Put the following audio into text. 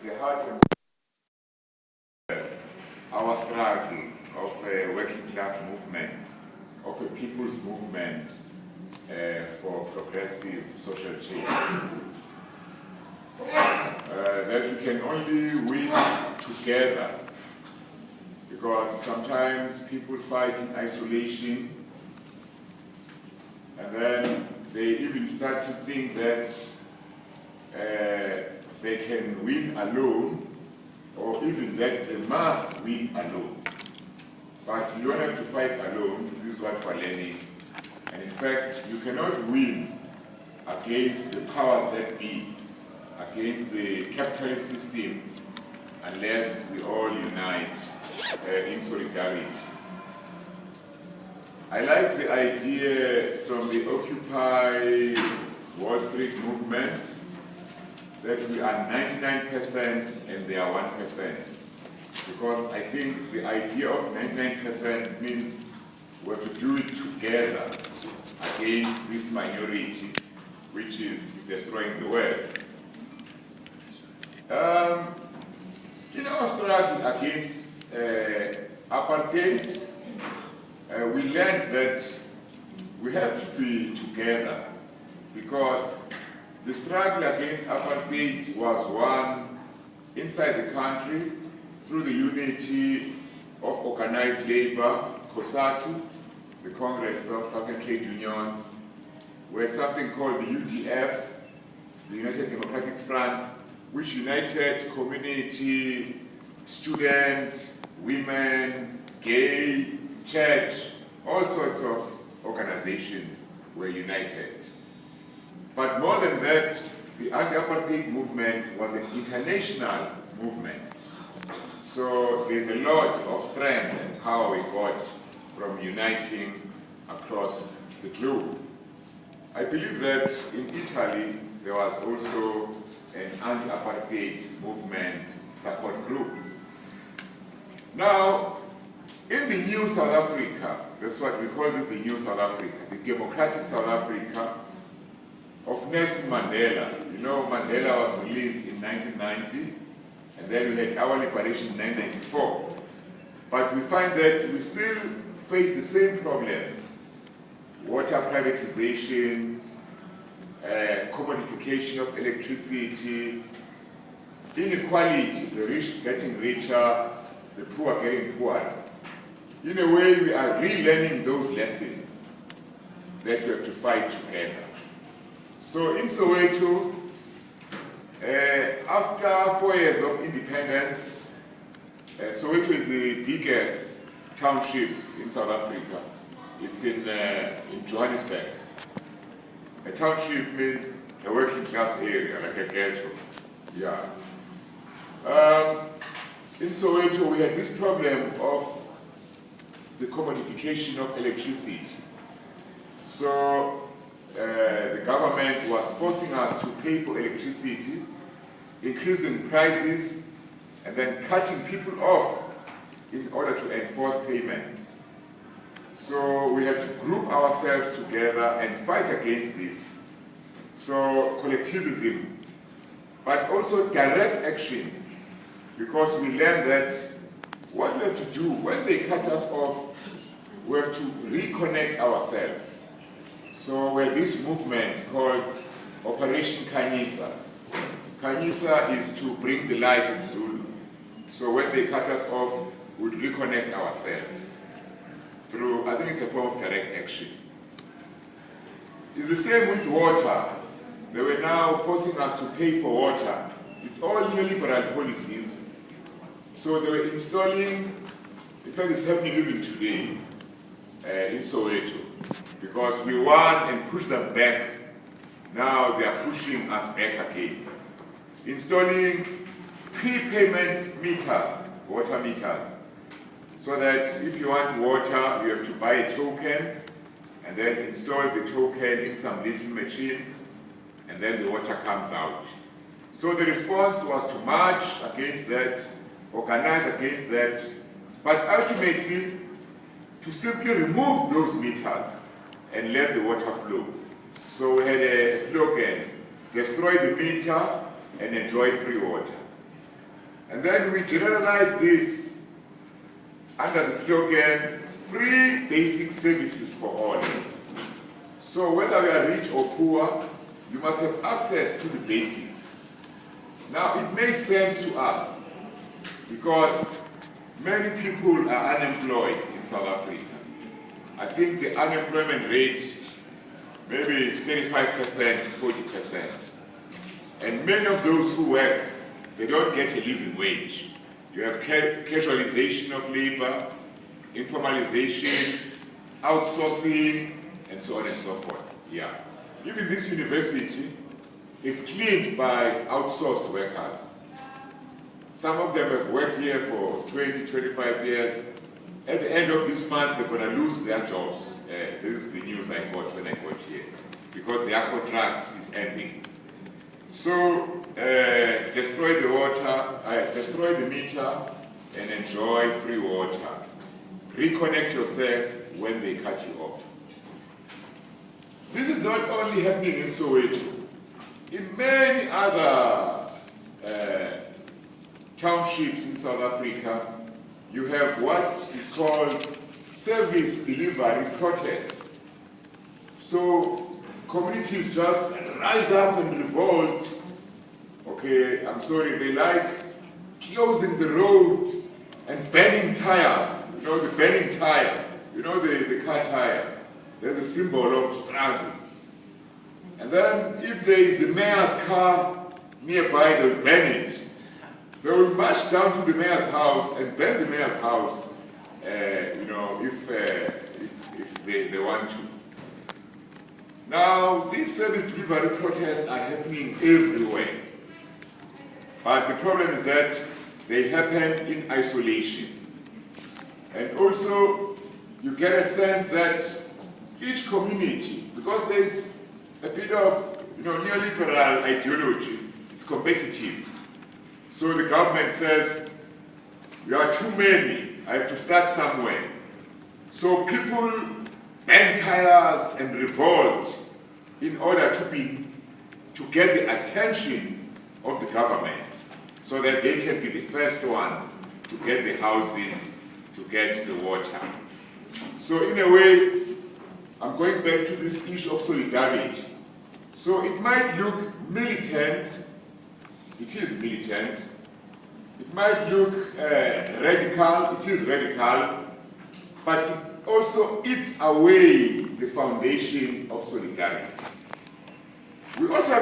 the heart and our struggle of a working class movement, of a people's movement for progressive social change. That we can only win together, because sometimes people fight in isolation, and then they even start to think that they can win alone, or even that they must win alone. But you don't have to fight alone. This is what we're learning. And in fact, you cannot win against the powers that be, against the capitalist system, unless we all unite in solidarity. I like the idea from the Occupy Wall Street movement that we are 99% and they are 1%. Because I think the idea of 99% means we have to do it together against this minority which is destroying the world. In our struggle against apartheid, we learned that we have to be together, because the struggle against apartheid was won inside the country through the unity of organized labor, COSATU, the Congress of Southern Trade Unions. We had something called the UDF, the United Democratic Front, which united community, student, women, gay, church, all sorts of organizations were united. But more than that, the anti-apartheid movement was an international movement. So there's a lot of strength and power we got from uniting across the globe. I believe that in Italy, there was also an anti-apartheid movement support group. Now, in the new South Africa, that's what we call this, the new South Africa, the democratic South Africa of Nelson Mandela. You know, Mandela was released in 1990, and then we had our liberation in 1994. But we find that we still face the same problems: water privatization, commodification of electricity, inequality, the rich getting richer, the poor getting poorer. In a way, we are relearning those lessons that we have to fight together. So in Soweto, after 4 years of independence, Soweto is the biggest township in South Africa. It's in Johannesburg. A township means a working class area, like a ghetto. Yeah. In Soweto, we had this problem of the commodification of electricity. So the government was forcing us to pay for electricity, increasing prices, and then cutting people off in order to enforce payment. So we had to group ourselves together and fight against this. So collectivism, but also direct action, because we learned that what we have to do when they cut us off, we have to reconnect ourselves. So we have this movement called Operation Khanyisa. Khanyisa is to bring the light in Zulu. So when they cut us off, we'll reconnect ourselves through, I think it's a form of direct action. It's the same with water. They were now forcing us to pay for water. It's all neoliberal policies. So they were installing, in fact it's happening even today in Soweto, because we won and pushed them back. Now they are pushing us back again. Installing prepayment meters, water meters, so that if you want water, you have to buy a token and then install the token in some little machine, and then the water comes out. So the response was to march against that, organize against that, but ultimately to simply remove those meters and let the water flow. So we had a slogan: destroy the meter and enjoy free water. And then we generalize this under the slogan, free basic services for all. So whether you are rich or poor, you must have access to the basics. Now it makes sense to us because many people are unemployed in South Africa. I think the unemployment rate maybe is 35%, 40%. And many of those who work, they don't get a living wage. You have casualization of labor, informalization, outsourcing, and so on and so forth. Yeah. Even this university is cleaned by outsourced workers. Some of them have worked here for 20, 25 years. At the end of this month, they're going to lose their jobs. This is the news I got when I got here, because their contract is ending. So, destroy the water, destroy the meter, and enjoy free water. Reconnect yourself when they cut you off. This is not only happening in Soweto. In many other townships in South Africa, you have what is called service delivery protests. So communities just rise up and revolt. Okay, I'm sorry, they like closing the road and burning tires. You know, the burning tire, you know, the car tire. There's a symbol of struggle. And then if there is the mayor's car nearby, they'll burn it. They will march down to the mayor's house and burn the mayor's house, you know, if they want to. Now, these service delivery protests are happening everywhere. But the problem is that they happen in isolation. And also, you get a sense that each community, because there's a bit of, you know, neoliberal ideology, it's competitive. So the government says, we are too many, I have to start somewhere. So people burn tires and revolt in order to get the attention of the government, so that they can be the first ones to get the houses, to get the water. So in a way, I'm going back to this issue of solidarity. So it might look militant, it is militant. It might look radical, it is radical, but it also eats away the foundation of solidarity. We also have